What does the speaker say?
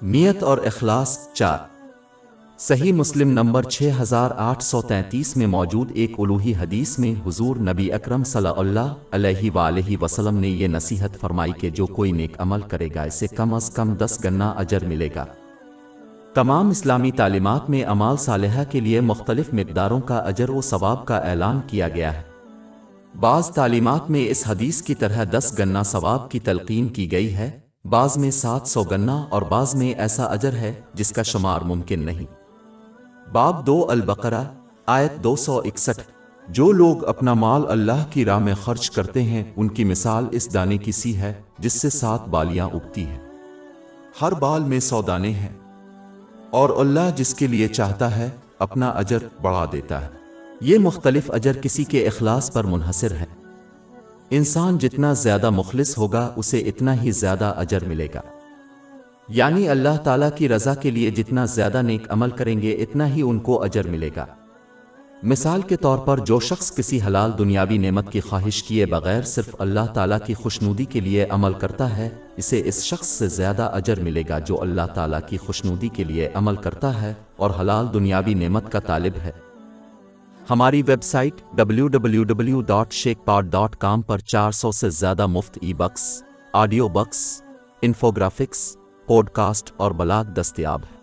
نیت اور اخلاص 4۔ صحیح مسلم نمبر 6833 میں موجود ایک الوہی حدیث میں حضور نبی اکرم صلی اللہ علیہ وآلہ وسلم نے یہ نصیحت فرمائی کہ جو کوئی نیک عمل کرے گا اسے کم از کم 10 گنا اجر ملے گا۔ تمام اسلامی تعلیمات میں اعمال صالحہ کے لیے مختلف مقداروں کا اجر و ثواب کا اعلان کیا گیا ہے۔ بعض تعلیمات میں اس حدیث کی طرح 10 گنا ثواب کی تلقین کی گئی ہے، بعض میں 700 گنا اور بعض میں ایسا اجر ہے جس کا شمار ممکن نہیں۔ باب 2 البقرہ آیت 261۔ جو لوگ اپنا مال اللہ کی راہ میں خرچ کرتے ہیں ان کی مثال اس دانے کی سی ہے جس سے 7 بالیاں اگتی ہیں، ہر بال میں 100 دانے ہیں، اور اللہ جس کے لیے چاہتا ہے اپنا اجر بڑھا دیتا ہے۔ یہ مختلف اجر کسی کے اخلاص پر منحصر ہے۔ انسان جتنا زیادہ مخلص ہوگا اسے اتنا ہی زیادہ اجر ملے گا، یعنی اللہ تعالیٰ کی رضا کے لیے جتنا زیادہ نیک عمل کریں گے اتنا ہی ان کو اجر ملے گا۔ مثال کے طور پر جو شخص کسی حلال دنیاوی نعمت کی خواہش کیے بغیر صرف اللہ تعالیٰ کی خوشنودی کے لیے عمل کرتا ہے، اسے اس شخص سے زیادہ اجر ملے گا جو اللہ تعالیٰ کی خوشنودی کے لیے عمل کرتا ہے اور حلال دنیاوی نعمت کا طالب ہے۔ ہماری ویب سائٹ www.sheikhpod.com پر 400 سے زیادہ مفت e books, audio books, infographics, podcast اور بلاگ دستیاب ہے۔